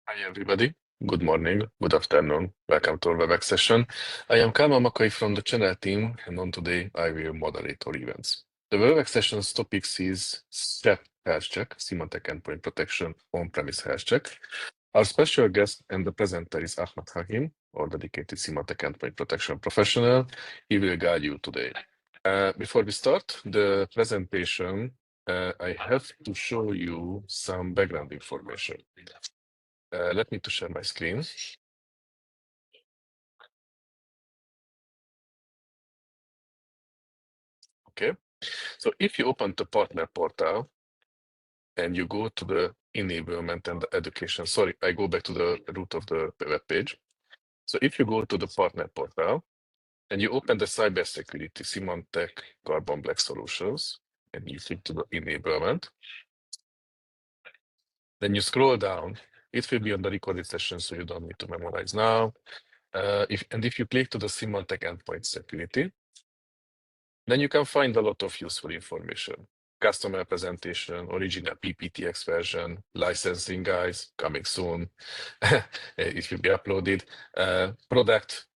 Hi everybody, good morning, good afternoon, welcome to our WebEx session. I am Kalma Makai from the channel team, and on today I will moderate our events. The WebEx session's topics is SEP health check, Symantec Endpoint Protection on-premise health check. Our special guest and the presenter is Ahmad Hakim, our dedicated Symantec Endpoint Protection professional. He will guide you today. Before we start the presentation, I have to show you some background information. Let me to share my screen. Okay, so if you open the partner portal and you go to the enablement and the education, sorry, I go back to the root of the web page. So if you go to the partner portal and you open the cybersecurity Symantec Carbon Black Solutions and you click to the enablement, then you scroll down. It will be on the recorded session, so you don't need to memorize now. If you click to the Symantec Endpoint Security, then you can find a lot of useful information. Customer presentation, original PPTX version, licensing guides coming soon. It will be uploaded.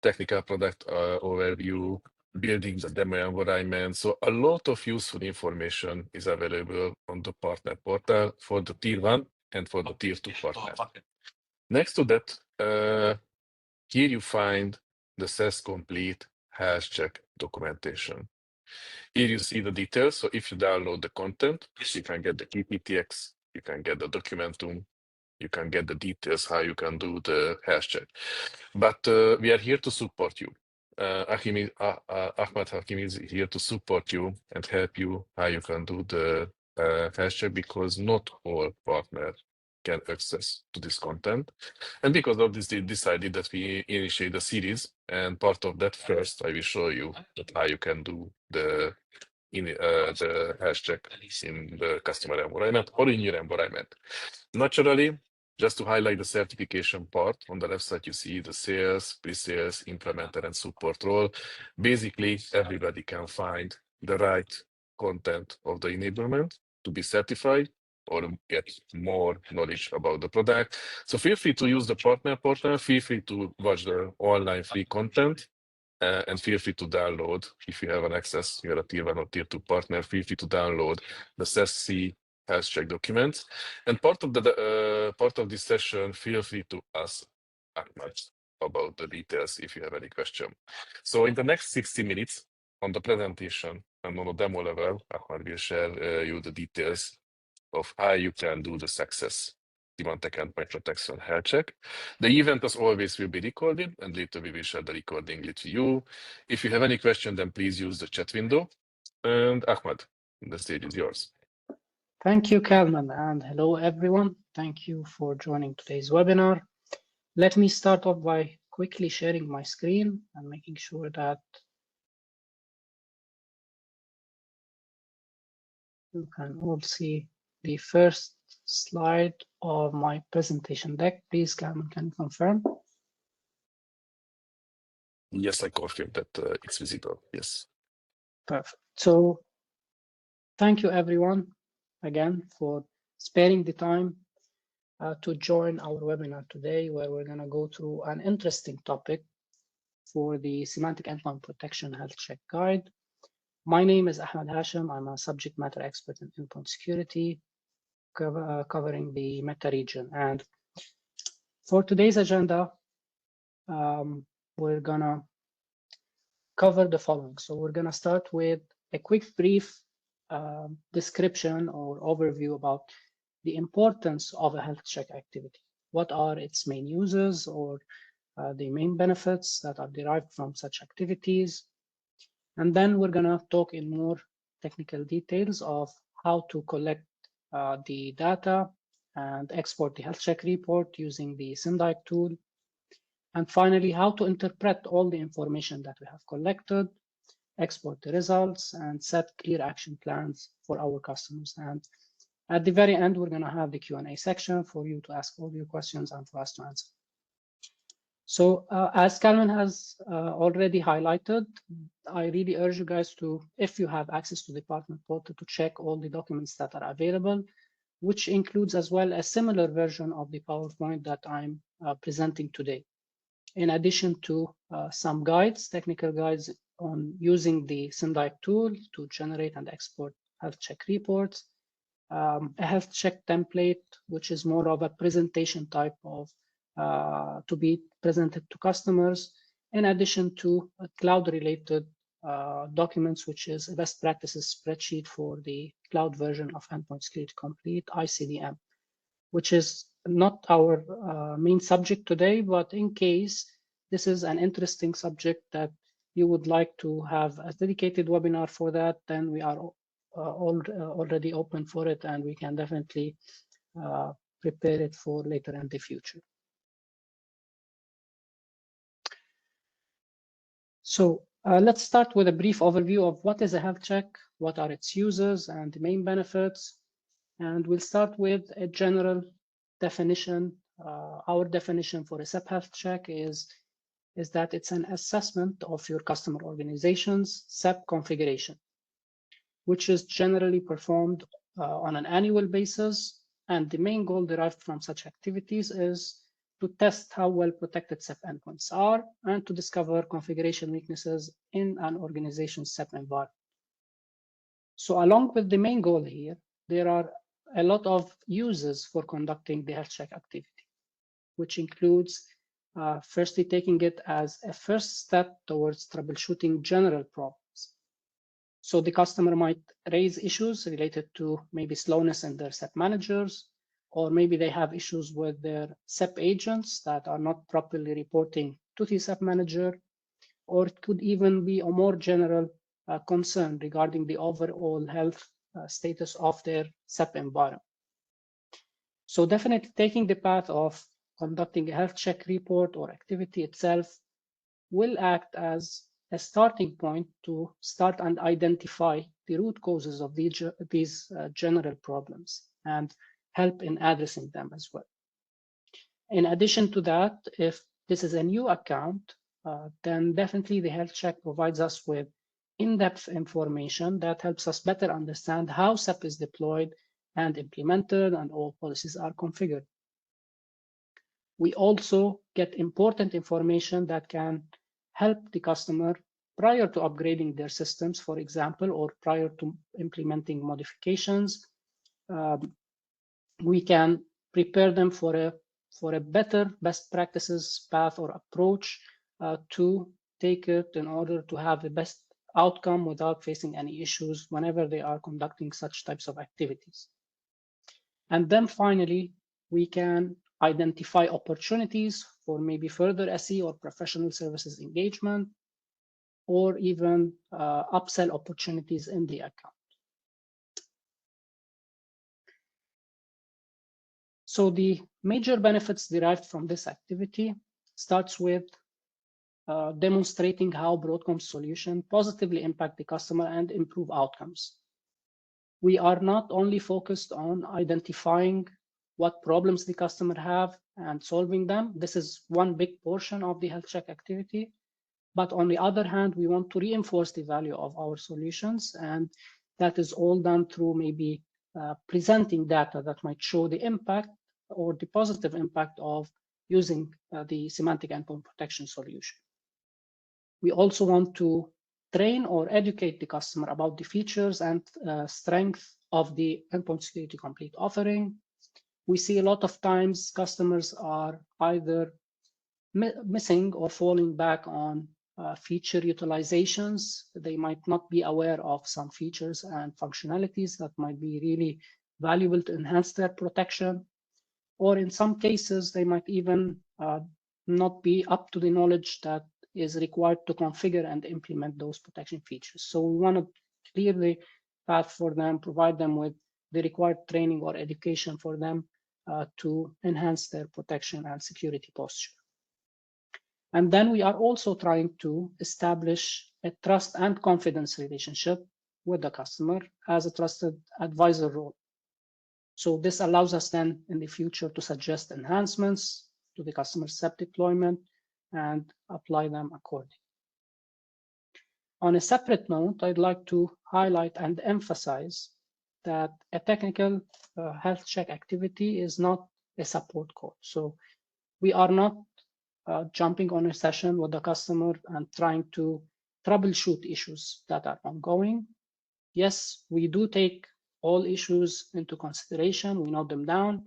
Technical product overview, building the demo environment. So a lot of useful information is available on the partner portal for the tier 1 and for the tier 2 partner. Next to that, here you find the SES complete health check documentation. Here you see the details. So if you download the content, you can get the PPTX, you can get the documentum, you can get the details how you can do the health check. But we are here to support you. Ahmad Hakim is here to support you and help you how you can do the health check, because not all partners can access to this content. And because of this, they decided that we initiate a series, and part of that first, I will show you that how you can do the health check in the customer environment or in your environment. Naturally, just to highlight the certification part, on the left side you see the sales, pre-sales, implementer, and support role. Basically, everybody can find the right content of the enablement to be certified or get more knowledge about the product. So feel free to use the partner portal, feel free to watch the online free content, and feel free to download, if you have an access, you're a tier 1 or tier 2 partner, feel free to download the SESC health check documents. And part of this session, feel free to ask Ahmad about the details if you have any question. So in the next 60 minutes on the presentation and on the demo level, Ahmad will share you the details of how you can do the success Symantec Endpoint Protection health check. The event, as always, will be recorded, and later we will share the recording with you. If you have any question, then please use the chat window. And Ahmad, the stage is yours. Thank you, Kalman, and hello, everyone. Thank you for joining today's webinar. Let me start off by quickly sharing my screen and making sure that you can all see the first slide of my presentation deck. Please, Kalman, can you confirm? Yes, I confirm that it's visible. Yes. Perfect. So thank you, everyone, again, for sparing the time to join our webinar today, where we're going to go through an interesting topic for the Symantec Endpoint Protection Health Check Guide. My name is Ahmad Hashim. I'm a subject matter expert in endpoint security, covering the META region. And for today's agenda, we're gonna cover the following. So we're gonna start with a quick brief description or overview about the importance of a health check activity. What are its main uses or the main benefits that are derived from such activities? And then we're gonna talk in more technical details of how to collect the data and export the health check report using the SymDike tool. And finally, how to interpret all the information that we have collected, export the results, and set clear action plans for our customers. And at the very end, we're gonna have the Q&A section for you to ask all your questions and for us to answer. So as Kalman has already highlighted, I really urge you guys to, if you have access to the partner portal, to check all the documents that are available. which includes as well a similar version of the PowerPoint that I'm presenting today. In addition to some guides, technical guides on using the SynDiag tool to generate and export health check reports, a health check template, which is more of a presentation type of to be presented to customers, in addition to cloud-related documents, which is a best practices spreadsheet for the cloud version of Endpoint Security Complete, ICDM, which is not our main subject today, but in case this is an interesting subject that you would like to have a dedicated webinar for that, then we are already open for it, and we can definitely prepare it for later in the future. So let's start with a brief overview of what is a health check, what are its uses and the main benefits. And we'll start with a general definition. Our definition for a SEP health check is that it's an assessment of your customer organization's SEP configuration, which is generally performed on an annual basis. And the main goal derived from such activities is to test how well protected SEP endpoints are and to discover configuration weaknesses in an organization's SEP environment. So along with the main goal here, there are a lot of uses for conducting the health check activity, which includes firstly taking it as a first step towards troubleshooting general problems. So the customer might raise issues related to maybe slowness in their SEP managers, or maybe they have issues with their SEP agents that are not properly reporting to the SEP manager, or it could even be a more general concern regarding the overall health status of their SEP environment. So definitely taking the path of conducting a health check report or activity itself will act as a starting point to start and identify the root causes of these general problems and help in addressing them as well. In addition to that, if this is a new account, then definitely the health check provides us with in-depth information that helps us better understand how SEP is deployed and implemented and all policies are configured. We also get important information that can help the customer prior to upgrading their systems, for example, or prior to implementing modifications. We can prepare them for a better best practices path or approach to take it in order to have the best outcome without facing any issues whenever they are conducting such types of activities. And then finally, we can identify opportunities for maybe further SE or professional services engagement, or even upsell opportunities in the account. So the major benefits derived from this activity starts with demonstrating how Broadcom's solution positively impact the customer and improve outcomes. We are not only focused on identifying what problems the customer have and solving them. This is one big portion of the health check activity. But on the other hand, we want to reinforce the value of our solutions. And that is all done through maybe presenting data that might show the impact or the positive impact of using the semantic endpoint protection solution. We also want to train or educate the customer about the features and strength of the Endpoint Security Complete offering. We see a lot of times customers are either missing or falling back on feature utilizations. They might not be aware of some features and functionalities that might be really valuable to enhance their protection. Or in some cases, they might even not be up to the knowledge that is required to configure and implement those protection features. So we want to clear the path for them, provide them with the required training or education for them to enhance their protection and security posture. And then we are also trying to establish a trust and confidence relationship with the customer as a trusted advisor role. So this allows us then in the future to suggest enhancements to the customer SEP deployment and apply them accordingly. On a separate note, I'd like to highlight and emphasize that a technical health check activity is not a support call. So we are not jumping on a session with the customer and trying to troubleshoot issues that are ongoing. Yes, we do take all issues into consideration, we note them down,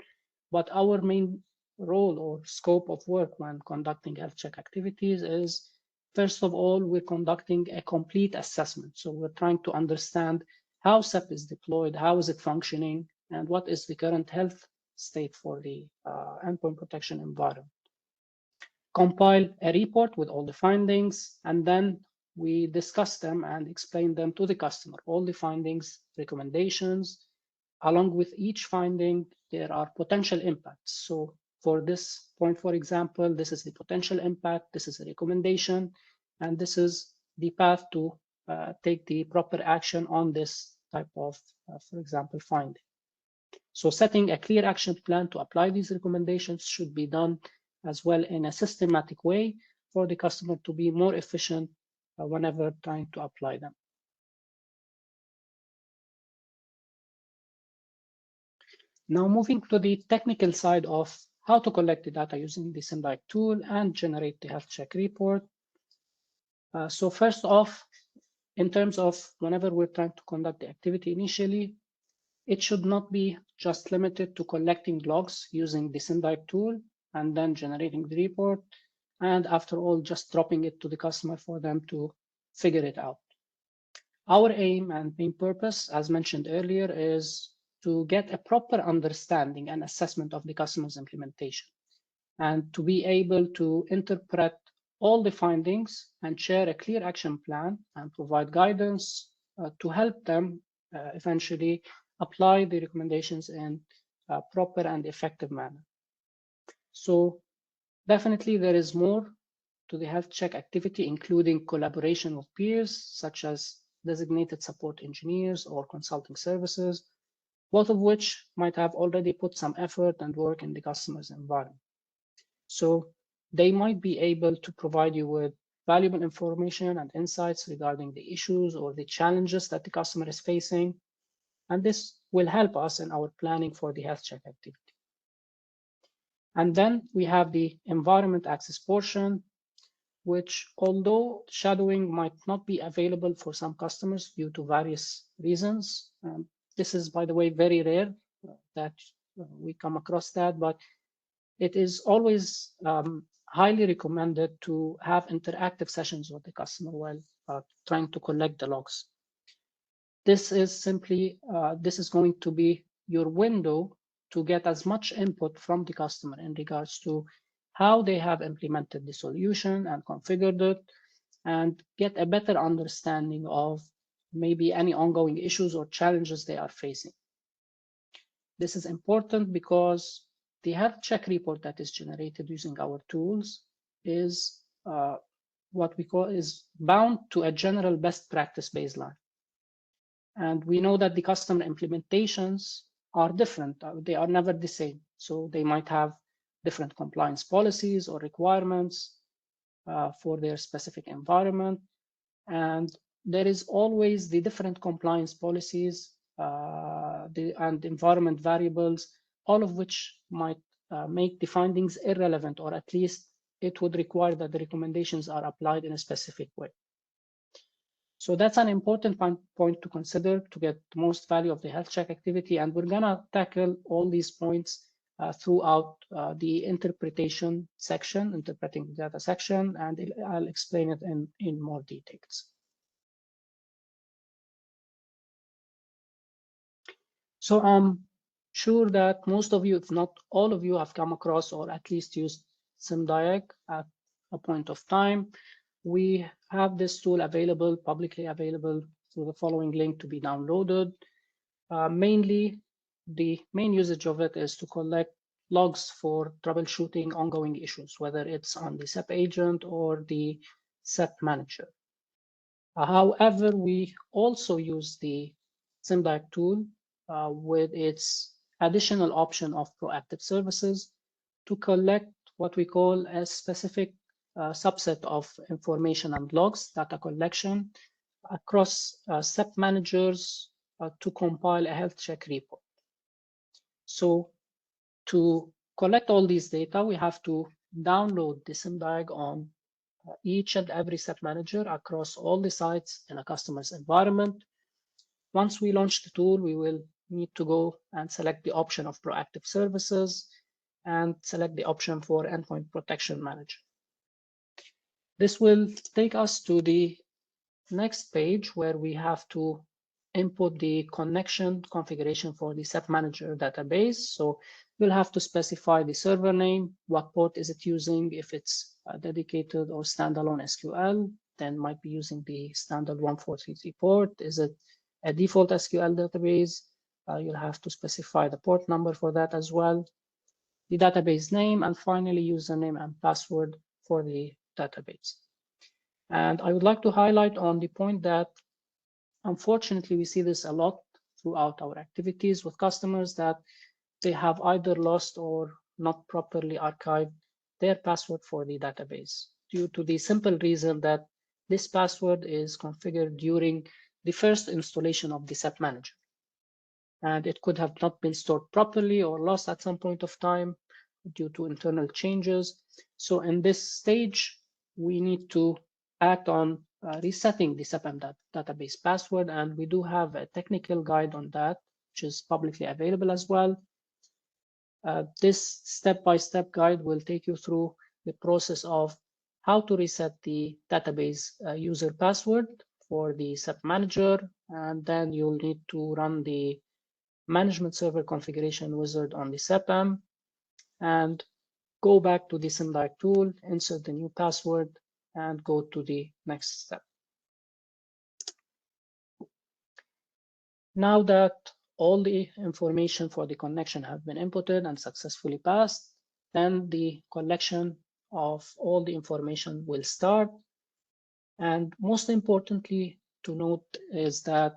but our main role or scope of work when conducting health check activities is, first of all, we're conducting a complete assessment. So we're trying to understand how SEP is deployed, how is it functioning, and what is the current health state for the endpoint protection environment. Compile a report with all the findings, and then we discuss them and explain them to the customer. All the findings, recommendations, along with each finding, there are potential impacts. So for this point, for example, this is the potential impact, this is a recommendation, and this is the path to take the proper action on this type of, for example, finding. So setting a clear action plan to apply these recommendations should be done as well in a systematic way for the customer to be more efficient whenever trying to apply them. Now moving to the technical side of how to collect the data using the SIMDIAC tool and generate the health check report. So first off, in terms of whenever we're trying to conduct the activity initially, it should not be just limited to collecting logs using the SIMDIAC tool and then generating the report, and after all, just dropping it to the customer for them to figure it out. Our aim and main purpose, as mentioned earlier, is to get a proper understanding and assessment of the customer's implementation, and to be able to interpret all the findings and share a clear action plan and provide guidance to help them eventually apply the recommendations in a proper and effective manner. So definitely there is more to the health check activity, including collaboration with peers, such as designated support engineers or consulting services, both of which might have already put some effort and work in the customer's environment. So they might be able to provide you with valuable information and insights regarding the issues or the challenges that the customer is facing. And this will help us in our planning for the health check activity. And then we have the environment access portion, which, although shadowing might not be available for some customers due to various reasons, this is, by the way, very rare that we come across that, but it is always highly recommended to have interactive sessions with the customer while trying to collect the logs. This is simply, this is going to be your window to get as much input from the customer in regards to how they have implemented the solution and configured it, and get a better understanding of maybe any ongoing issues or challenges they are facing. This is important because the health check report that is generated using our tools is what we call is bound to a general best practice baseline. And we know that the customer implementations are different. They are never the same. So they might have different compliance policies or requirements for their specific environment. And there is always the different compliance policies and environment variables, all of which might make the findings irrelevant, or at least it would require that the recommendations are applied in a specific way. So that's an important point to consider to get the most value of the health check activity. And we're gonna tackle all these points throughout the interpretation section, interpreting the data section, and I'll explain it in more details. So I'm sure that most of you, if not all of you, have come across or at least used SIMDIAC at a point of time. We have this tool available, publicly available through the following link to be downloaded. Mainly, the main usage of it is to collect logs for troubleshooting ongoing issues, whether it's on the SEP agent or the SEP manager. However, we also use the SIMDIAC tool with its additional option of proactive services to collect what we call a specific subset of information and logs, data collection across SEP managers, to compile a health check report. So to collect all these data, we have to download the SIMDiag on each and every SEP manager across all the sites in a customer's environment. Once we launch the tool, we will need to go and select the option of proactive services and select the option for endpoint protection manager. This will take us to the next page where we have to input the connection configuration for the SEP manager database. So we'll have to specify the server name, what port is it using, if it's a dedicated or standalone SQL, then might be using the standard 1433 port. Is it a default SQL database? You'll have to specify the port number for that as well, the database name, and finally username and password for the database. And I would like to highlight on the point that unfortunately we see this a lot throughout our activities with customers, that they have either lost or not properly archived their password for the database due to the simple reason that this password is configured during the first installation of the SEP manager. And it could have not been stored properly or lost at some point of time due to internal changes. So in this stage, we need to act on resetting the SEPM database password. And we do have a technical guide on that, which is publicly available as well. This step-by-step guide will take you through the process of how to reset the database user password for the SEP manager. And then you'll need to run the management server configuration wizard on the SEPM and go back to the SIMDiag tool, insert the new password, and go to the next step. Now that all the information for the connection have been inputted and successfully passed, then the collection of all the information will start. And most importantly to note is that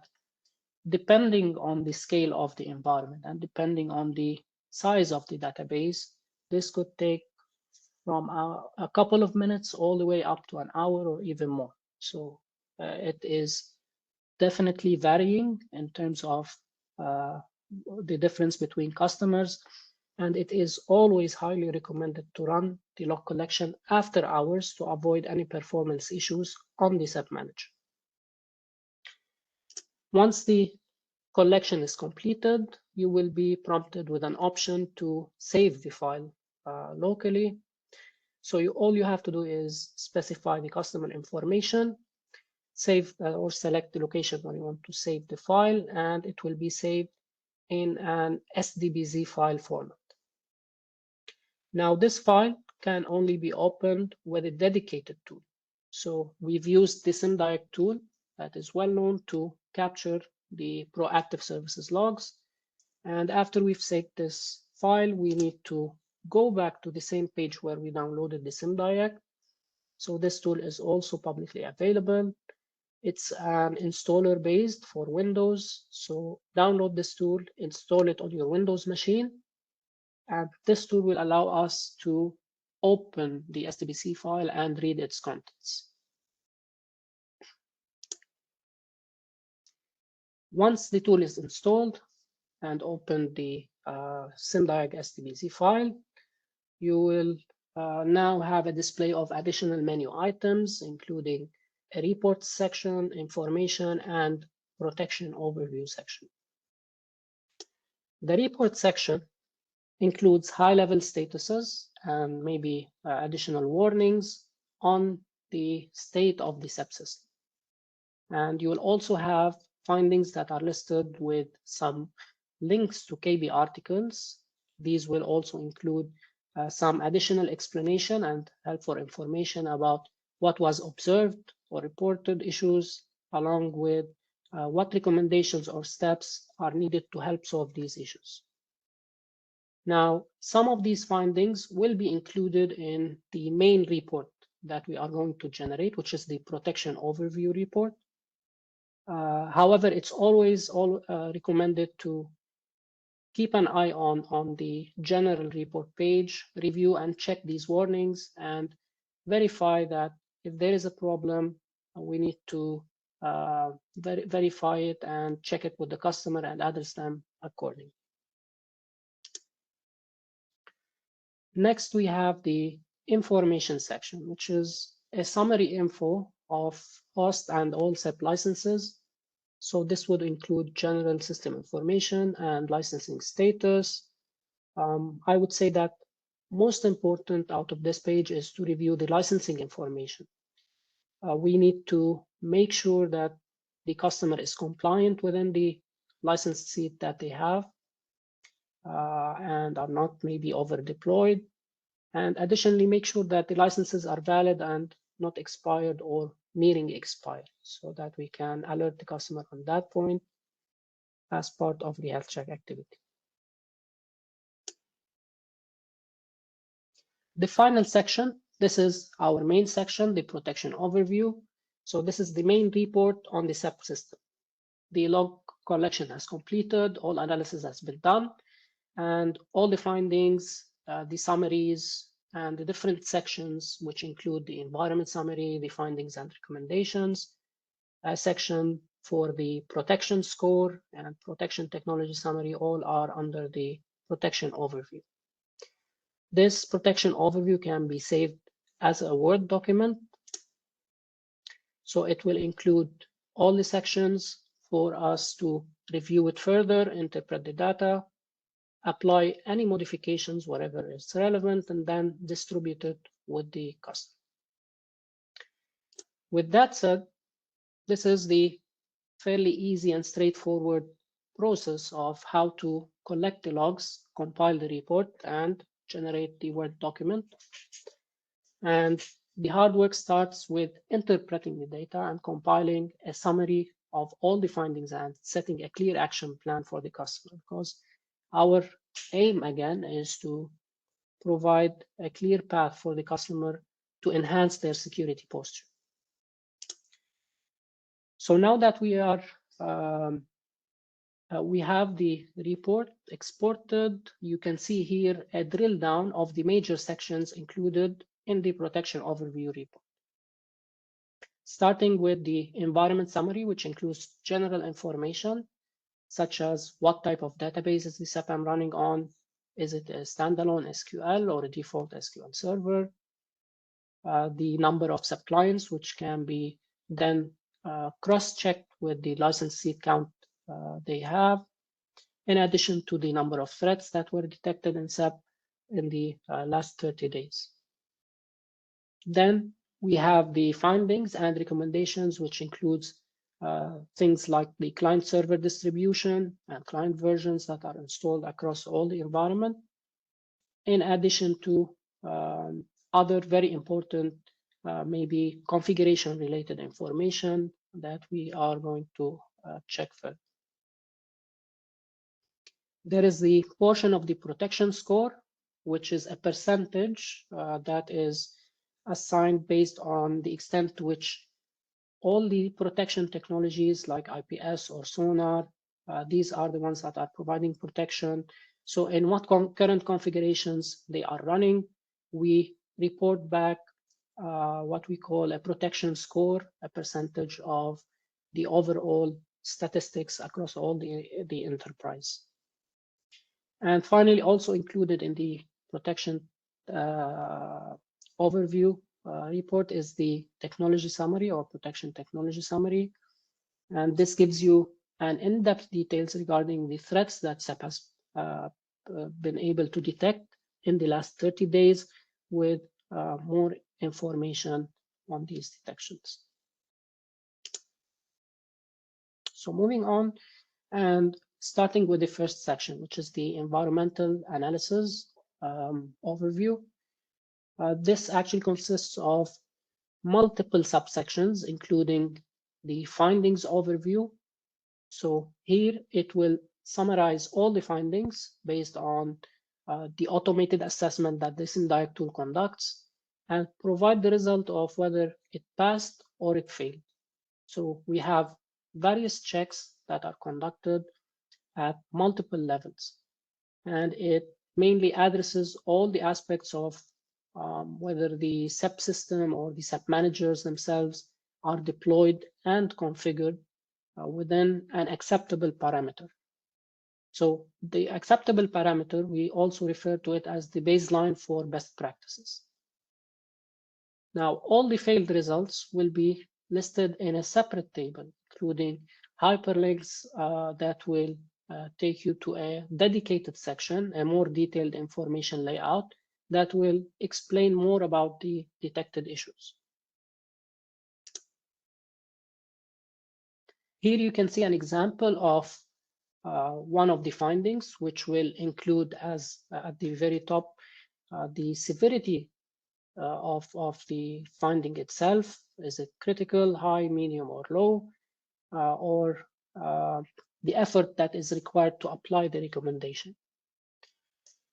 depending on the scale of the environment and depending on the size of the database, this could take from a couple of minutes all the way up to an hour or even more. So it is definitely varying in terms of the difference between customers. And it is always highly recommended to run the log collection after hours to avoid any performance issues on the SEP manager. Once the collection is completed, you will be prompted with an option to save the file locally. So all you have to do is specify the customer information, save or select the location where you want to save the file, and it will be saved in an SDBZ file format. Now this file can only be opened with a dedicated tool. So we've used the SIMDiag tool that is well known to capture the proactive services logs. And after we've saved this file, we need to go back to the same page where we downloaded the SIMDiag. So this tool is also publicly available. It's an installer based for Windows. So download this tool, install it on your Windows machine. And this tool will allow us to open the SDBC file and read its contents. Once the tool is installed and open the SIMDiag SDBC file, you will now have a display of additional menu items, including a report section, information, and protection overview section. The report section includes high-level statuses and maybe additional warnings on the state of the SEP system. And you will also have findings that are listed with some links to KB articles. These will also include some additional explanation and helpful information about what was observed or reported issues, along with what recommendations or steps are needed to help solve these issues. Now, some of these findings will be included in the main report that we are going to generate, which is the protection overview report. However, it's always recommended to keep an eye on the general report page, review and check these warnings, and verify that if there is a problem, we need to verify it and check it with the customer and address them accordingly. Next, we have the information section, which is a summary info of host and all SEP licenses. So this would include general system information and licensing status. I would say that most important out of this page is to review the licensing information. We need to make sure that the customer is compliant within the license seat that they have and are not maybe over deployed. And additionally, make sure that the licenses are valid and not expired or nearing expired so that we can alert the customer on that point as part of the health check activity. The final section, this is our main section, the protection overview. So this is the main report on the SEP system. The log collection has completed, all analysis has been done, and all the findings, the summaries, and the different sections, which include the environment summary, the findings and recommendations, a section for the protection score and protection technology summary, all are under the protection overview. This protection overview can be saved as a Word document. So it will include all the sections for us to review it further, interpret the data, apply any modifications wherever it's relevant, and then distribute it with the customer. With that said, this is the fairly easy and straightforward process of how to collect the logs, compile the report, and generate the Word document. And the hard work starts with interpreting the data and compiling a summary of all the findings and setting a clear action plan for the customer, because our aim again is to provide a clear path for the customer to enhance their security posture. So now that we are we have the report exported, you can see here a drill down of the major sections included in the protection overview report. Starting with the environment summary, which includes general information, such as what type of database is the SEP I'm running on? Is it a standalone SQL or a default SQL server? The number of SEP clients, which can be then cross-checked with the license seat count they have, in addition to the number of threats that were detected in SEP in the last 30 days. Then we have the findings and recommendations, which includes things like the client server distribution and client versions that are installed across all the environment, in addition to other very important maybe configuration related information that we are going to check further. There is the portion of the protection score, which is a percentage that is assigned based on the extent to which all the protection technologies like IPS or sonar, these are the ones that are providing protection. So in what current configurations they are running, we report back what we call a protection score, a percentage of the overall statistics across all the enterprise. And finally, also included in the protection overview report is the technology summary or protection technology summary. And this gives you an in-depth details regarding the threats that SEP has been able to detect in the last 30 days with more information on these detections. So moving on and starting with the first section, which is the environmental analysis overview. This actually consists of multiple subsections, including the findings overview. So here it will summarize all the findings based on the automated assessment that this indirect tool conducts and provide the result of whether it passed or it failed. So we have various checks that are conducted at multiple levels, and it mainly addresses all the aspects of whether the SEP system or the SEP managers themselves are deployed and configured within an acceptable parameter. So the acceptable parameter, we also refer to it as the baseline for best practices. Now, all the failed results will be listed in a separate table, including hyperlinks that will take you to a dedicated section, a more detailed information layout that will explain more about the detected issues. Here you can see an example of one of the findings, which will include as at the very top the severity of the finding itself. Is it critical, high, medium, or low, or the effort that is required to apply the recommendation.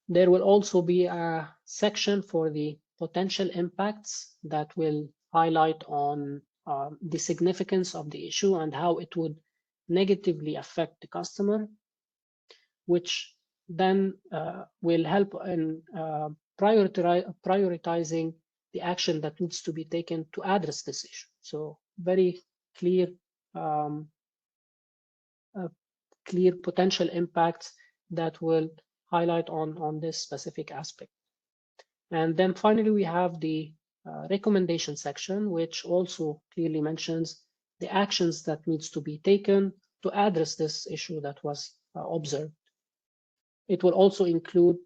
There will also be a section for the potential impacts that will highlight on the significance of the issue and how it would negatively affect the customer, which then will help in prioritizing the action that needs to be taken to address this issue. So very clear, clear potential impacts that will highlight on this specific aspect. And then finally, we have the recommendation section, which also clearly mentions the actions that needs to be taken to address this issue that was observed. It will also include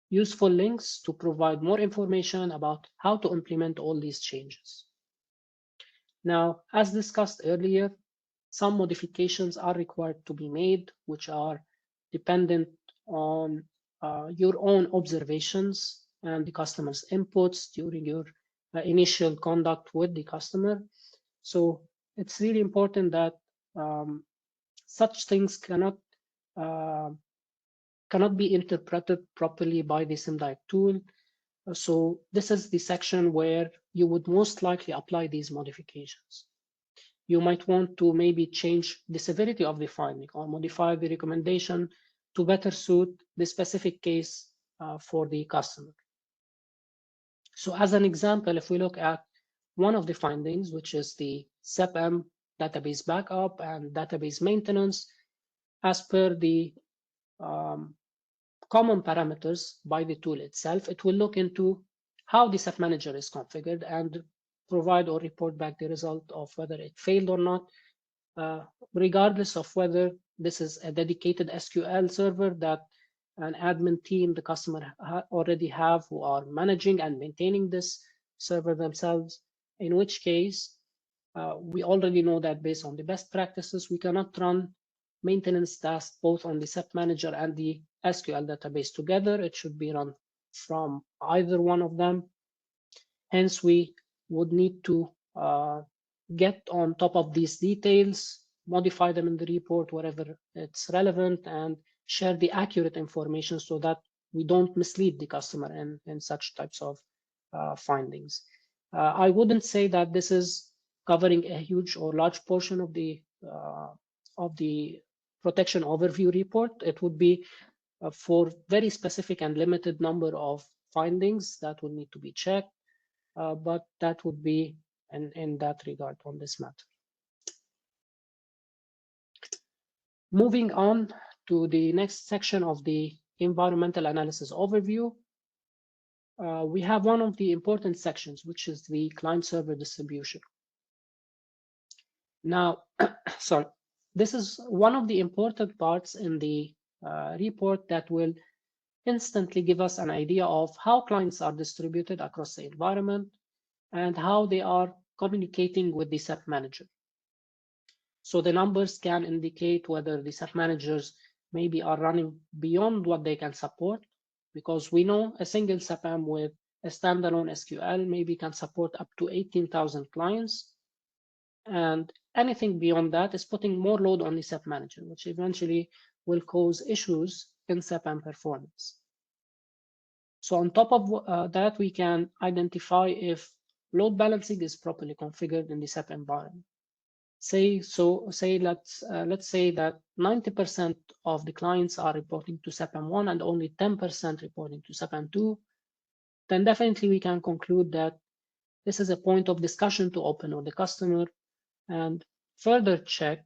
useful links to provide more information about how to implement all these changes. Now, as discussed earlier, some modifications are required to be made, which are dependent on your own observations and the customer's inputs during your initial conduct with the customer. So it's really important that such things cannot be interpreted properly by the SIMDIAC tool. So this is the section where you would most likely apply these modifications. You might want to maybe change the severity of the finding or modify the recommendation to better suit the specific case for the customer. So as an example, if we look at one of the findings, which is the SEP-M database backup and database maintenance, as per the common parameters by the tool itself, it will look into how the SEP manager is configured and provide or report back the result of whether it failed or not, regardless of whether this is a dedicated SQL server that an admin team, the customer already have, who are managing and maintaining this server themselves, in which case we already know that based on the best practices, we cannot run maintenance tasks both on the SEP manager and the SQL database together. It should be run from either one of them. Hence, we would need to get on top of these details, modify them in the report wherever it's relevant, and share the accurate information so that we don't mislead the customer in such types of findings. I wouldn't say that this is covering a huge or large portion of the protection overview report. It would be for very specific and limited number of findings that would need to be checked, but that would be in that regard on this matter. Moving on to the next section of the environmental analysis overview, we have one of the important sections, which is the client-server distribution. Now, sorry, this is one of the important parts in the report that will instantly give us an idea of how clients are distributed across the environment and how they are communicating with the SEP manager. So the numbers can indicate whether the SEP managers maybe are running beyond what they can support, because we know a single SEP-M with a standalone SQL maybe can support up to 18,000 clients. And anything beyond that is putting more load on the SEP manager, which eventually will cause issues in SEP-M performance. So on top of that, we can identify if load balancing is properly configured in the SEP environment. Let's say that 90% of the clients are reporting to SEP-M1 and only 10% reporting to SEP-M2, then definitely we can conclude that this is a point of discussion to open with the customer and further check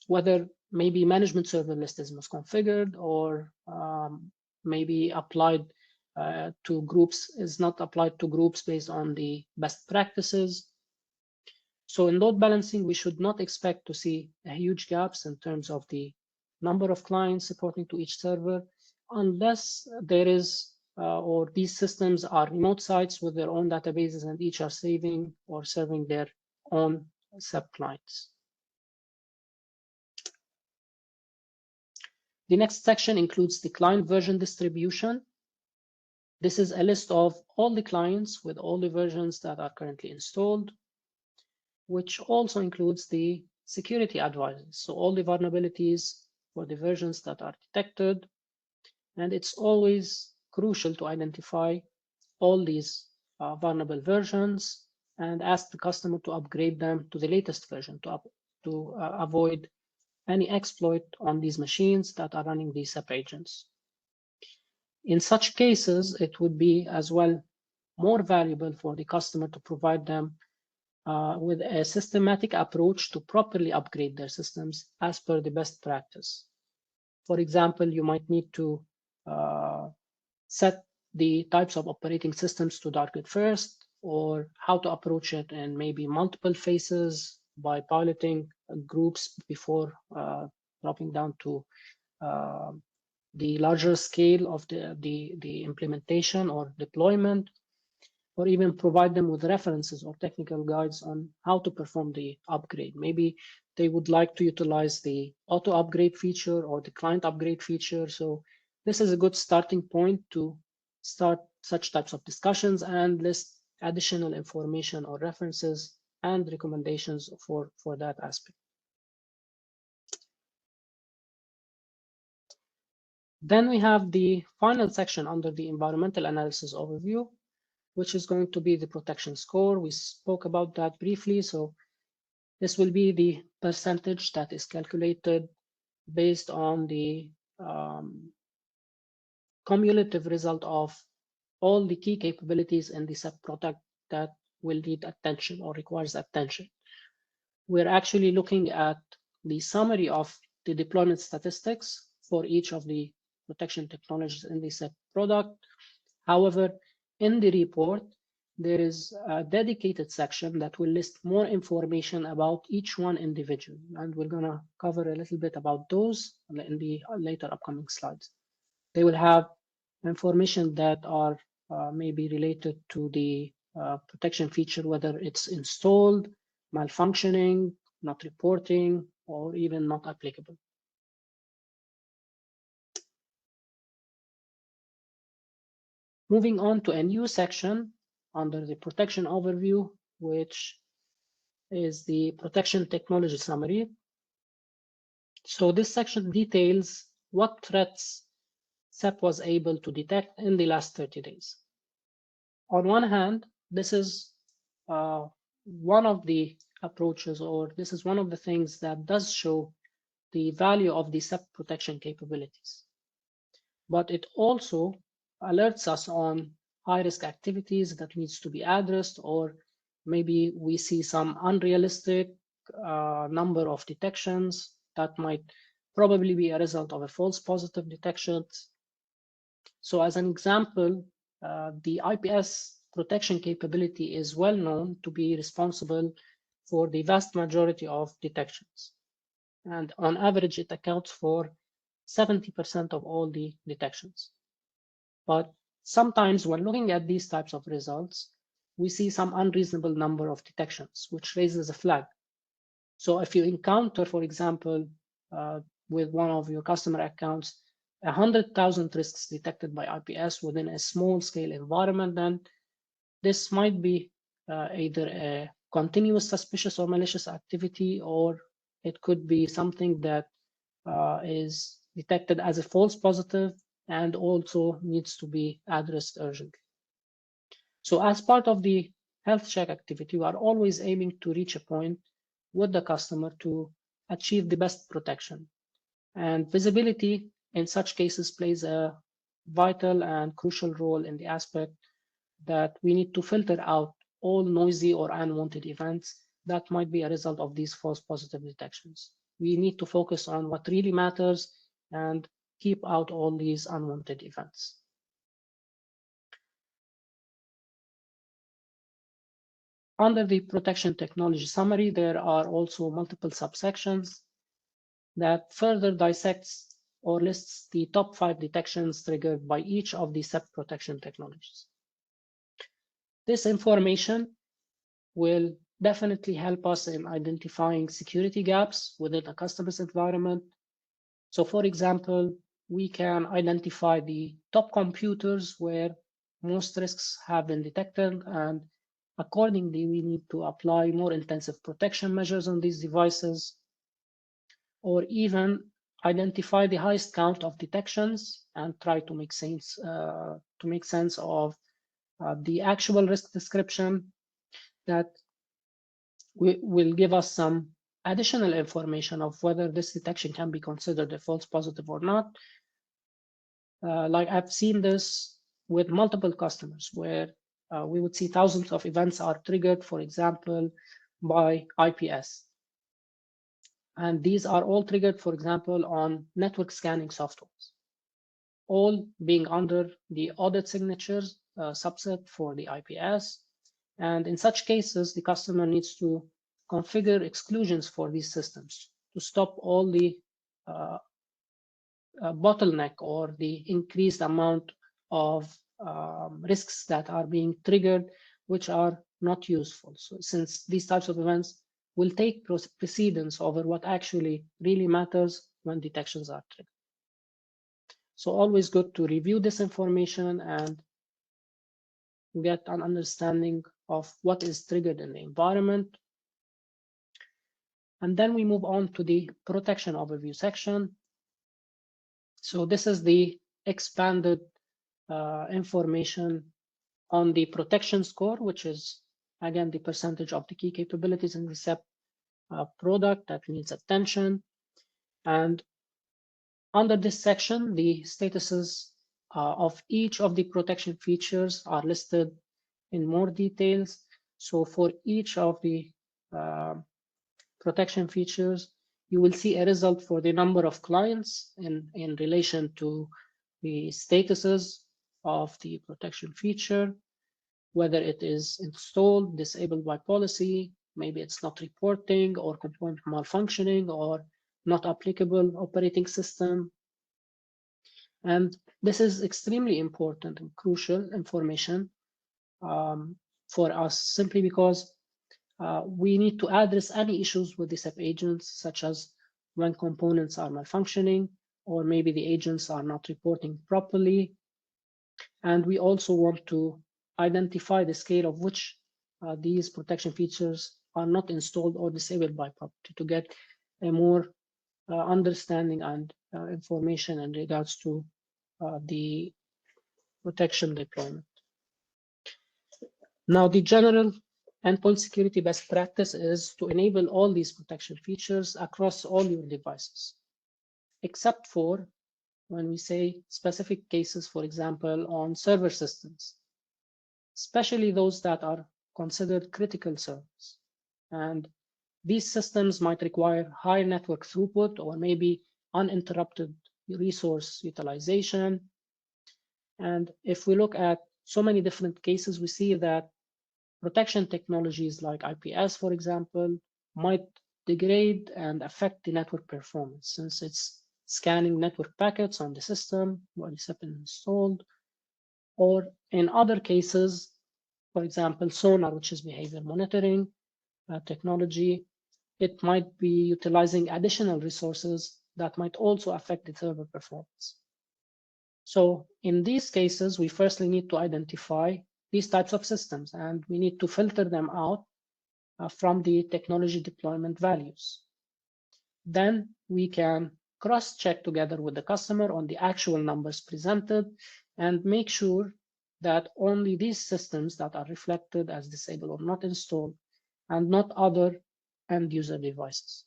whether maybe management server list is misconfigured or maybe applied to groups, is not applied to groups based on the best practices. So in load balancing, we should not expect to see huge gaps in terms of the number of clients supporting to each server, unless there is or these systems are remote sites with their own databases and each are saving or serving their own SEP clients. The next section includes the client version distribution. This is a list of all the clients with all the versions that are currently installed, which also includes the security advices. So all the vulnerabilities for the versions that are detected. And it's always crucial to identify all these vulnerable versions and ask the customer to upgrade them to the latest version to avoid any exploit on these machines that are running these SEP agents. In such cases, it would be as well more valuable for the customer to provide them with a systematic approach to properly upgrade their systems as per the best practice. For example, you might need to set the types of operating systems to target first, or how to approach it in maybe multiple phases by piloting groups before dropping down to the larger scale of the implementation or deployment, or even provide them with references or technical guides on how to perform the upgrade. Maybe they would like to utilize the auto upgrade feature or the client upgrade feature. So this is a good starting point to start such types of discussions and list additional information or references and recommendations for that aspect. Then we have the final section under the environmental analysis overview, which is going to be the protection score. We spoke about that briefly. So this will be the percentage that is calculated based on the cumulative result of all the key capabilities in the SEP product that will need attention or requires attention. We're actually looking at the summary of the deployment statistics for each of the protection technologies in the SEP product. However, in the report, there is a dedicated section that will list more information about each one individually, and we're going to cover a little bit about those in the later upcoming slides. They will have information that are maybe related to the protection feature, whether it's installed, malfunctioning, not reporting, or even not applicable. Moving on to a new section under the protection overview, which is the protection technology summary. So this section details what threats SEP was able to detect in the last 30 days. On one hand, this is one of the approaches, or this is one of the things that does show the value of the SEP protection capabilities. But it also alerts us on high-risk activities that needs to be addressed, or maybe we see some unrealistic number of detections that might probably be a result of a false positive detection. So as an example, the IPS protection capability is well known to be responsible for the vast majority of detections. And on average, it accounts for 70% of all the detections. But sometimes when looking at these types of results, we see some unreasonable number of detections, which raises a flag. So if you encounter, for example, with one of your customer accounts, 100,000 risks detected by IPS within a small scale environment, then this might be either a continuous suspicious or malicious activity, or it could be something that is detected as a false positive and also needs to be addressed urgently. So as part of the health check activity, we are always aiming to reach a point with the customer to achieve the best protection. And visibility in such cases plays a vital and crucial role in the aspect that we need to filter out all noisy or unwanted events that might be a result of these false positive detections. We need to focus on what really matters and keep out all these unwanted events. Under the protection technology summary, there are also multiple subsections that further dissects or lists the top 5 detections triggered by each of the SEP protection technologies. This information will definitely help us in identifying security gaps within a customer's environment. So for example, we can identify the top computers where most risks have been detected, and accordingly, we need to apply more intensive protection measures on these devices, or even identify the highest count of detections and try to make sense of the actual risk description that will give us some additional information of whether this detection can be considered a false positive or not. Like I've seen this with multiple customers where we would see thousands of events are triggered, for example, by IPS. And these are all triggered, for example, on network scanning softwares, all being under the audit signatures subset for the IPS. And in such cases, the customer needs to configure exclusions for these systems to stop all the bottleneck or the increased amount of risks that are being triggered, which are not useful. So since these types of events will take precedence over what actually really matters when detections are triggered. So always good to review this information and get an understanding of what is triggered in the environment. And then we move on to the protection overview section. So this is the expanded information on the protection score, which is, again, the percentage of the key capabilities in the SEP product that needs attention. And under this section, the statuses of each of the protection features are listed in more details. So for each of the protection features, you will see a result for the number of clients in relation to the statuses of the protection feature, whether it is installed, disabled by policy, maybe it's not reporting, or component malfunctioning, or not applicable operating system. And this is extremely important and crucial information for us, simply because we need to address any issues with the SEP agents, such as when components are malfunctioning, or maybe the agents are not reporting properly. And we also want to identify the scale of which these protection features are not installed or disabled by property to get a more understanding and information in regards to the protection deployment. Now, the general endpoint security best practice is to enable all these protection features across all your devices, except for when we say specific cases, for example, on server systems, especially those that are considered critical servers. And these systems might require high network throughput or maybe uninterrupted resource utilization. And if we look at so many different cases, we see that protection technologies like IPS, for example, might degrade and affect the network performance since it's scanning network packets on the system while it's been installed. Or in other cases, for example, sonar, which is behavior monitoring technology, it might be utilizing additional resources that might also affect the server performance. So in these cases, we firstly need to identify these types of systems, and we need to filter them out from the technology deployment values. Then we can cross-check together with the customer on the actual numbers presented and make sure that only these systems that are reflected as disabled or not installed and not other end user devices.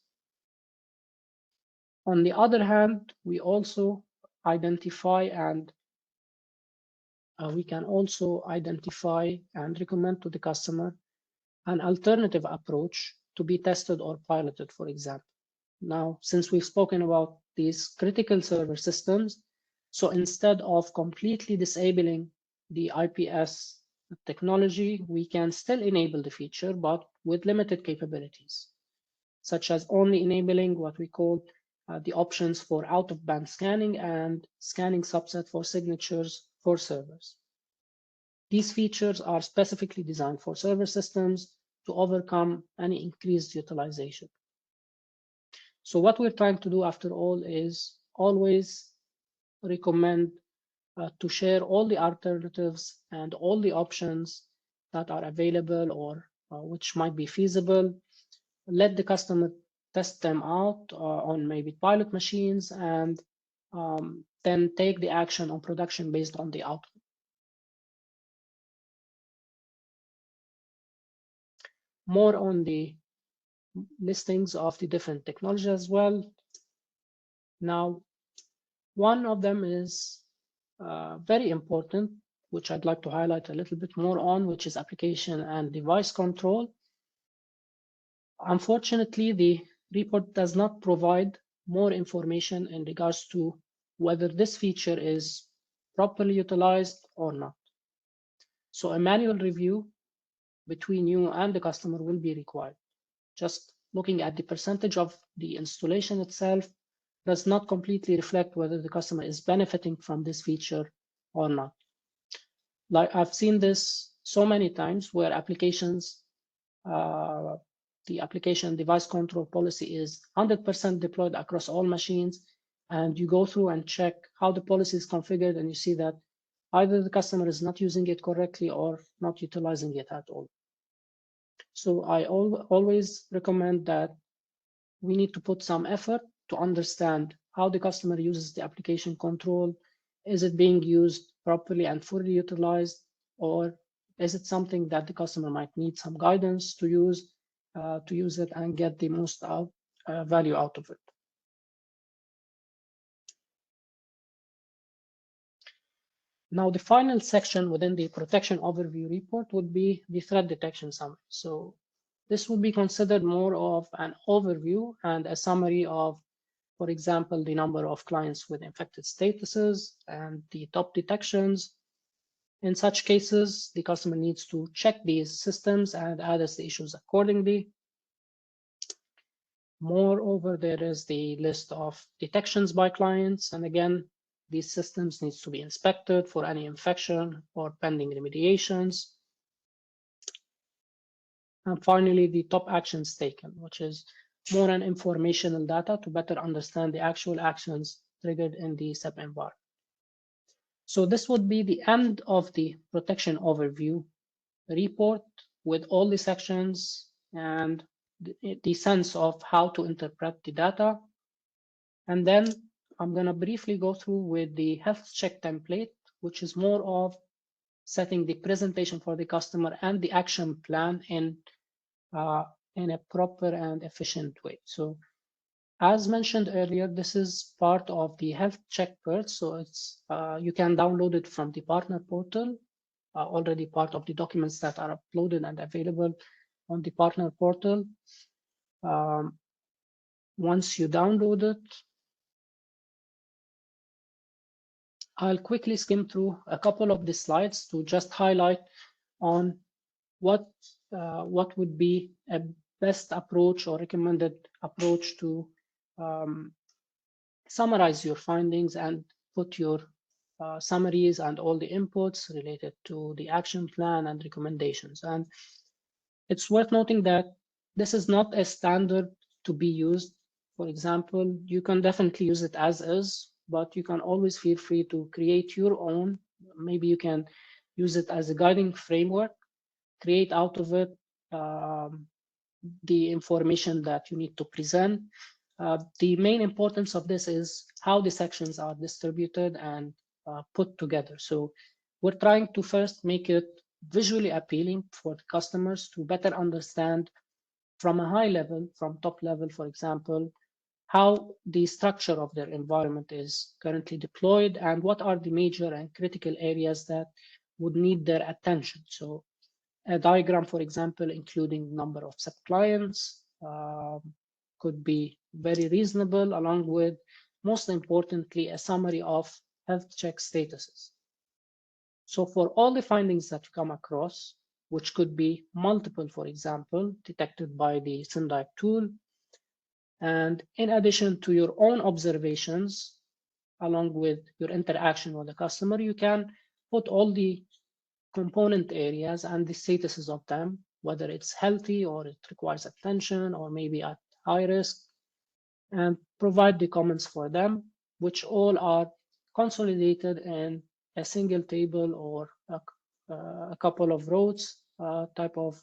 On the other hand, we also identify and we can also identify and recommend to the customer an alternative approach to be tested or piloted, for example. Now, since we've spoken about these critical server systems, so instead of completely disabling the IPS technology, we can still enable the feature, but with limited capabilities, such as only enabling what we call the options for out-of-band scanning and scanning subset for signatures for servers. These features are specifically designed for server systems to overcome any increased utilization. So what we're trying to do after all is always recommend to share all the alternatives and all the options that are available or which might be feasible. Let the customer test them out on maybe pilot machines and then take the action on production based on the outcome. More on the listings of the different technologies as well. Now, one of them is very important, which I'd like to highlight a little bit more on, which is application and device control. Unfortunately, the report does not provide more information in regards to whether this feature is properly utilized or not. So a manual review between you and the customer will be required. Just looking at the percentage of the installation itself does not completely reflect whether the customer is benefiting from this feature or not. Like I've seen this so many times where applications, the application device control policy is 100% deployed across all machines, and you go through and check how the policy is configured, and you see that either the customer is not using it correctly or not utilizing it at all. So I always recommend that we need to put some effort to understand how the customer uses the application control. Is it being used properly and fully utilized, or is it something that the customer might need some guidance to use it and get the most value out of it? Now, the final section within the protection overview report would be the threat detection summary. So this would be considered more of an overview and a summary of, for example, the number of clients with infected statuses and the top detections. In such cases, the customer needs to check these systems and address the issues accordingly. Moreover, there is the list of detections by clients. And again, these systems needs to be inspected for any infection or pending remediations. And finally, the top actions taken, which is more an informational data to better understand the actual actions triggered in the SEP environment. So this would be the end of the protection overview report with all the sections and the sense of how to interpret the data. And then I'm going to briefly go through with the health check template, which is more of setting the presentation for the customer and the action plan in a proper and efficient way. So as mentioned earlier, this is part of the health check part. So it's you can download it from the partner portal, already part of the documents that are uploaded and available on the partner portal. Once you download it, I'll quickly skim through a couple of the slides to just highlight on what would be a best approach or recommended approach to summarize your findings and put your summaries and all the inputs related to the action plan and recommendations. And it's worth noting that this is not a standard to be used. For example, you can definitely use it as is, but you can always feel free to create your own. Maybe you can use it as a guiding framework, create out of it the information that you need to present. The main importance of this is how the sections are distributed and put together. So we're trying to first make it visually appealing for the customers to better understand from a high level, from top level, for example, how the structure of their environment is currently deployed and what are the major and critical areas that would need their attention. So A diagram, for example, including number of SEP clients could be very reasonable, along with, most importantly, a summary of health check statuses. So for all the findings that you come across, which could be multiple, for example, detected by the SynDive tool, and in addition to your own observations, along with your interaction with the customer, you can put all the component areas and the statuses of them, whether it's healthy or it requires attention or maybe at high risk, and provide the comments for them, which all are consolidated in a single table or a couple of rows type of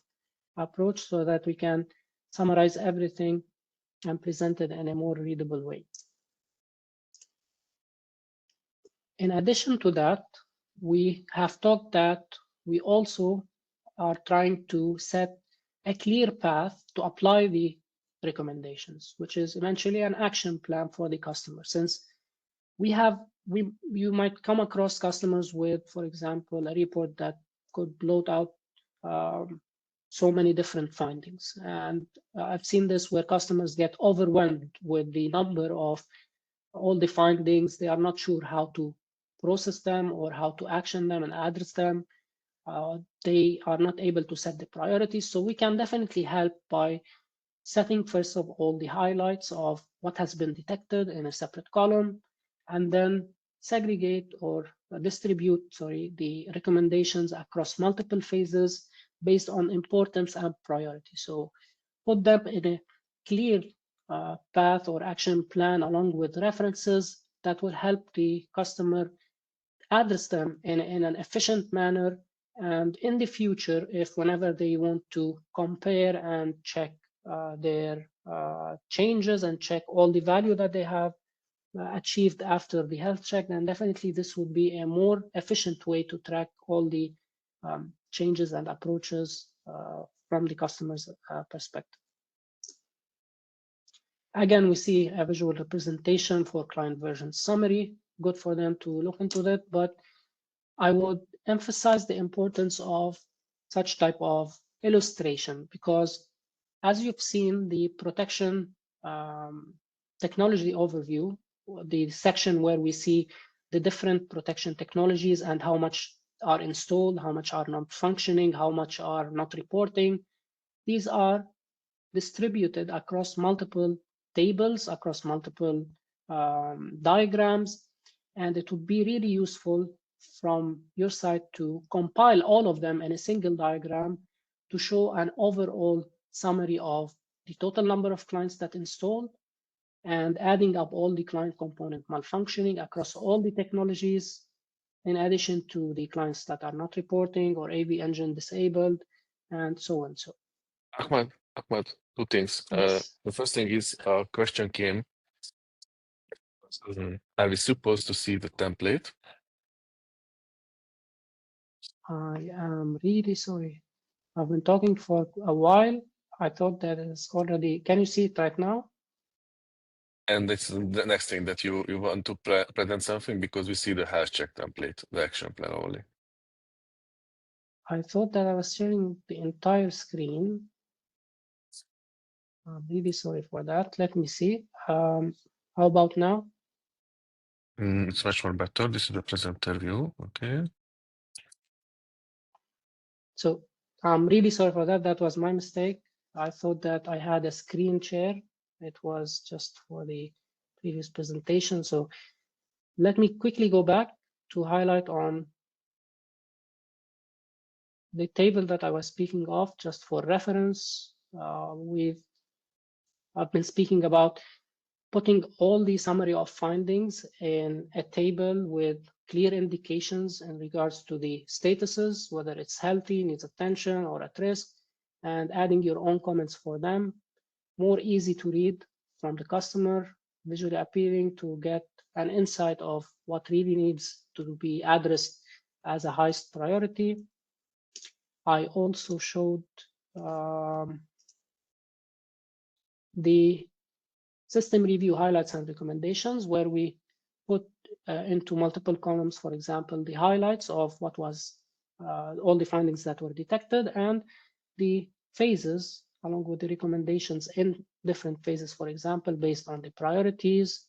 approach, so that we can summarize everything and present it in a more readable way. In addition to that, we have talked that we also are trying to set a clear path to apply the recommendations, which is eventually an action plan for the customer. Since you might come across customers with, for example, a report that could bloat out so many different findings. And I've seen this where customers get overwhelmed with the number of all the findings. They are not sure how to process them or how to action them and address them. They are not able to set the priorities. So we can definitely help by setting, first of all, the highlights of what has been detected in a separate column, and then segregate or distribute, the recommendations across multiple phases based on importance and priority. So put them in a clear path or action plan along with references that will help the customer address them in an efficient manner. And in the future, if whenever they want to compare and check their changes and check all the value that they have achieved after the health check, then definitely this would be a more efficient way to track all the changes and approaches from the customer's perspective. Again, we see a visual representation for client version summary. Good for them to look into that, but I would emphasize the importance of such type of illustration, because as you've seen, the protection technology overview, the section where we see the different protection technologies and how much are installed, how much are not functioning, how much are not reporting, these are distributed across multiple tables, across multiple diagrams, and it would be really useful from your side to compile all of them in a single diagram to show an overall summary of the total number of clients that installed and adding up all the client component malfunctioning across all the technologies, in addition to the clients that are not reporting or AV engine disabled, and so on. So, Ahmad, two things. yes. The first thing is a question came. Are we supposed to see the template? I am really sorry. I've been talking for a while. I thought that is already. Can you see it right now? And it's the next thing that you want to present something, because we see the hash check template, the action plan only. I thought that I was sharing the entire screen. I'm really sorry for that. Let me see. How about now? It's much more better. This is the presenter view. Okay. So I'm really sorry for that. That was my mistake. I thought that I had a screen share. It was just for the previous presentation. So let me quickly go back to highlight on the table that I was speaking of, just for reference. I've been speaking about putting all the summary of findings in a table with clear indications in regards to the statuses, whether it's healthy, needs attention, or at risk, and adding your own comments for them. More easy to read from the customer, visually appealing to get an insight of what really needs to be addressed as a highest priority. I also showed the system review highlights and recommendations, where we put into multiple columns, for example, the highlights of what was all the findings that were detected, and the phases along with the recommendations in different phases, for example, based on the priorities.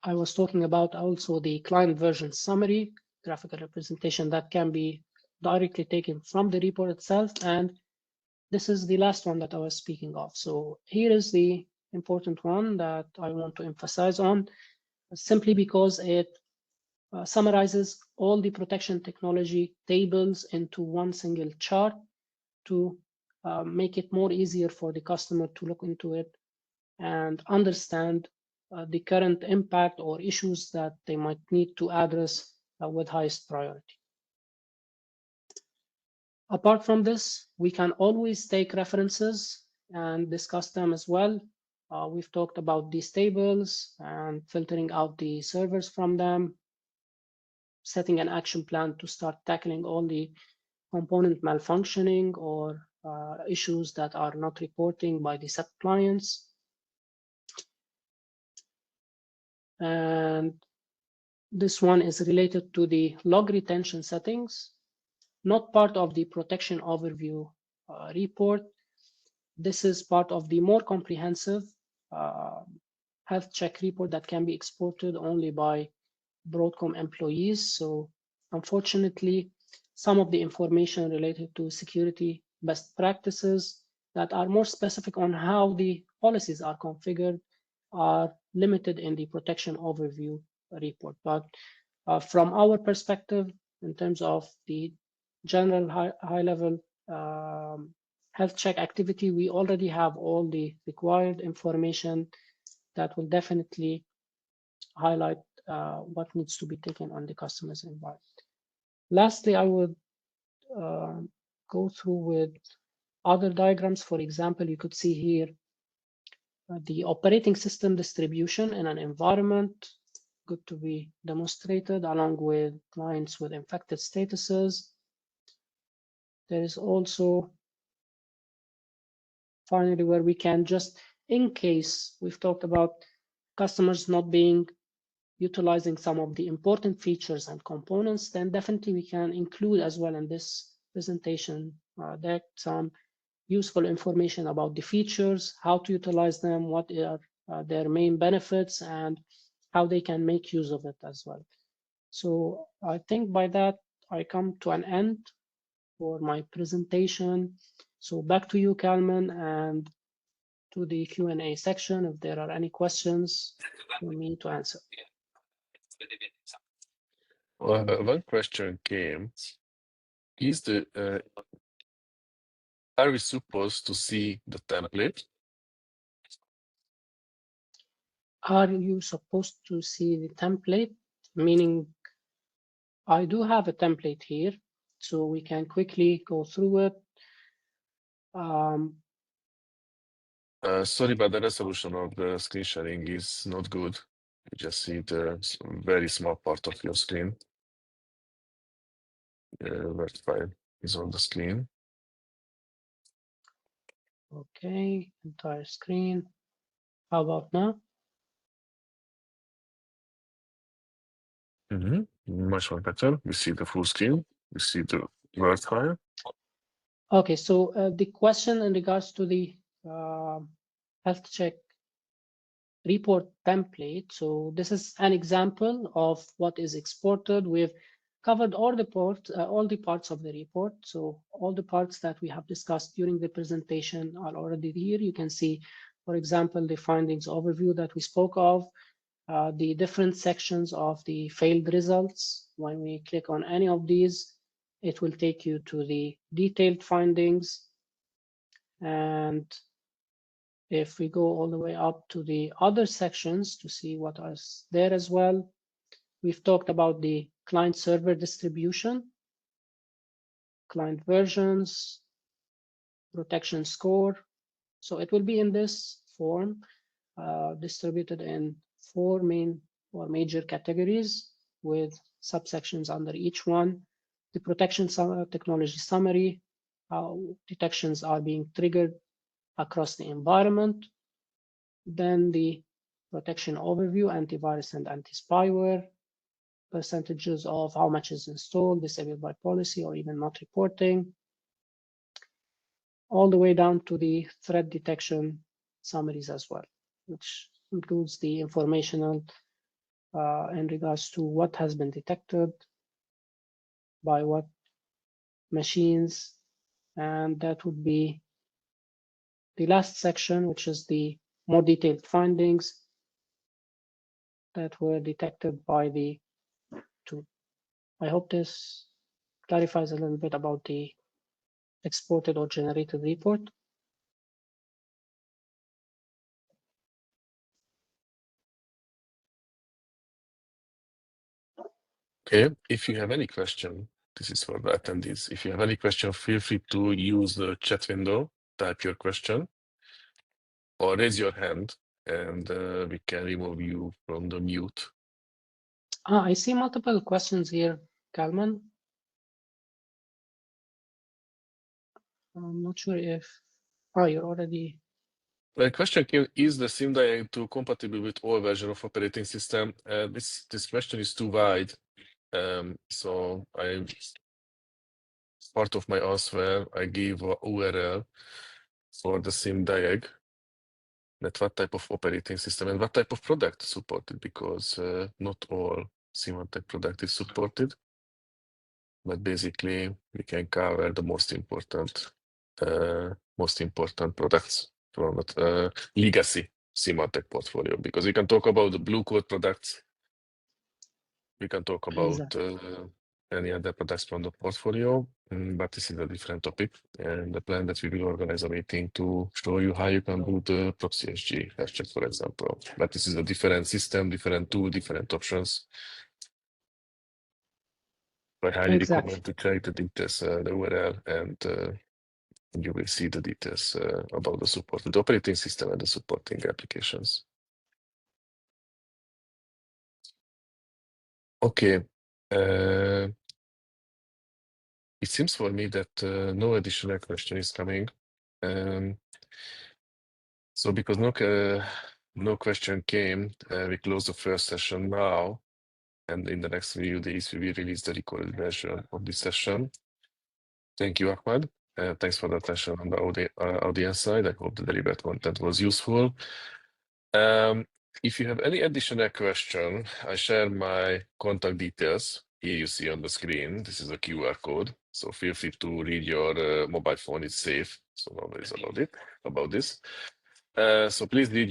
I was talking about also the client version summary, graphical representation that can be directly taken from the report itself. And this is the last one that I was speaking of. So here is the important one that I want to emphasize on, simply because it summarizes all the protection technology tables into one single chart to make it more easier for the customer to look into it and understand the current impact or issues that they might need to address with highest priority. Apart from this, we can always take references and discuss them as well. We've talked about these tables and filtering out the servers from them, setting an action plan to start tackling all the component malfunctioning or issues that are not reporting by the SEP clients. And this one is related to the log retention settings, not part of the protection overview report. This is part of the more comprehensive health check report that can be exported only by Broadcom employees. So unfortunately, some of the information related to security best practices that are more specific on how the policies are configured are limited in the protection overview report. But from our perspective, in terms of the general high level health check activity, we already have all the required information that will definitely highlight what needs to be taken on the customer's environment. Lastly, I would go through with other diagrams. For example, you could see here the operating system distribution in an environment, good to be demonstrated, along with clients with infected statuses. There is also finally where we can just, in case we've talked about customers not being utilizing some of the important features and components, then definitely we can include as well in this presentation deck some useful information about the features, how to utilize them, what are their main benefits, and how they can make use of it as well. So I think by that, I come to an end for my presentation. So back to you, Kalman, and to the Q&A section if there are any questions for me to answer. One question came: Is the are we supposed to see the template? Are you supposed to see the template? Meaning, I do have a template here, so we can quickly go through it. Sorry, but the resolution of the screen sharing is not good. You just see the very small part of your screen. Word file is on the screen. Okay, entire screen. How about now? Much more better. We see the full screen. We see the Word file. Okay, so the question in regards to the health check report template. So this is an example of what is exported. We've covered all the parts of the report. So all the parts that we have discussed during the presentation are already here. You can see, for example, the findings overview that we spoke of, the different sections of the failed results. When we click on any of these, it will take you to the detailed findings. And if we go all the way up to the other sections to see what is there as well, we've talked about the client server distribution, client versions, protection score. So it will be in this form, distributed in 4 main or major categories with subsections under each one. The protection technology summary, how detections are being triggered across the environment. Then the protection overview, antivirus and anti-spyware. percentages of how much is installed, disabled by policy, or even not reporting, all the way down to the threat detection summaries as well, which includes the informational in regards to what has been detected, by what machines, and that would be the last section, which is the more detailed findings that were detected by the tool. I hope this clarifies a little bit about the exported or generated report. Okay, if you have any question, this is for the attendees. If you have any question, feel free to use the chat window, type your question, or raise your hand, and we can remove you from the mute. I see multiple questions here, Kalman. I'm not sure if, you're already. The question came, is the SIM tool compatible with all versions of operating system? This question is too wide. So part of my answer, I gave a URL for the SIM-diag, that what type of operating system and what type of product is supported, because not all SIM-type product is supported, but basically we can cover the most important products from the legacy SIM-type portfolio, because we can talk about the blue code products, we can talk about any other products from the portfolio, but this is a different topic. And the plan that we will organize a meeting to show you how you can do the proxy SG hash check, for example. But this is a different system, different tool, different options. I highly recommend to check the details, the URL, and you will see the details about the supported operating system and the supporting applications. Okay. It seems for me that no additional question is coming. So because no question came, we close the first session now, and in the next few days we will release the recorded version of this session. Thank you, Ahmad. Thanks for the attention on the audience side. I hope the delivered content was useful. If you have any additional question, I share my contact details. Here you see on the screen, this is a QR code. So feel free to read your mobile phone, it's safe. So no worries about this. So please read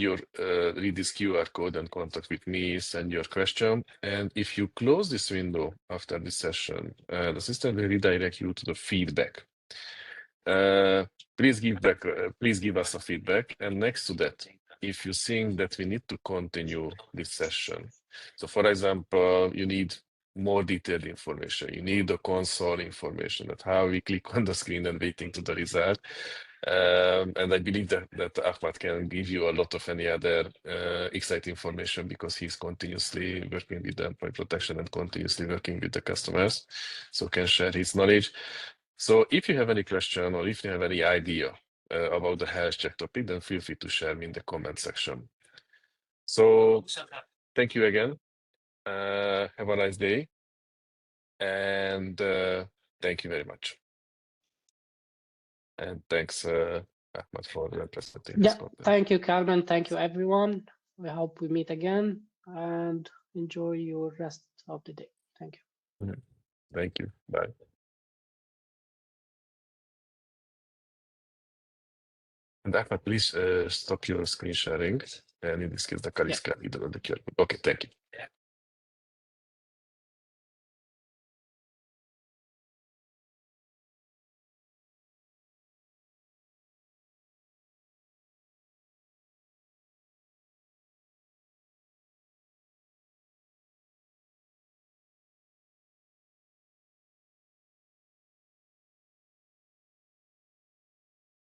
this QR code and contact with me, send your question. And if you close this window after this session, the system will redirect you to the feedback. Please give us a feedback. And next to that, if you think that we need to continue this session, so for example, you need more detailed information, you need the console information, that how we click on the screen and waiting to the result. And I believe that Ahmad can give you a lot of any other exciting information, because he's continuously working with the endpoint protection and continuously working with the customers, so can share his knowledge. So if you have any question or if you have any idea about the health check topic, then feel free to share me in the comment section. So thank you again. Have a nice day. And thank you very much. And thanks, Ahmad, for representing this content. Thank you, Calvin. Thank you, everyone. We hope we meet again, and enjoy your rest of the day. Thank you. Thank you. Bye. And Ahmad, please stop your screen sharing. And in this case, the Kariska, okay, thank you.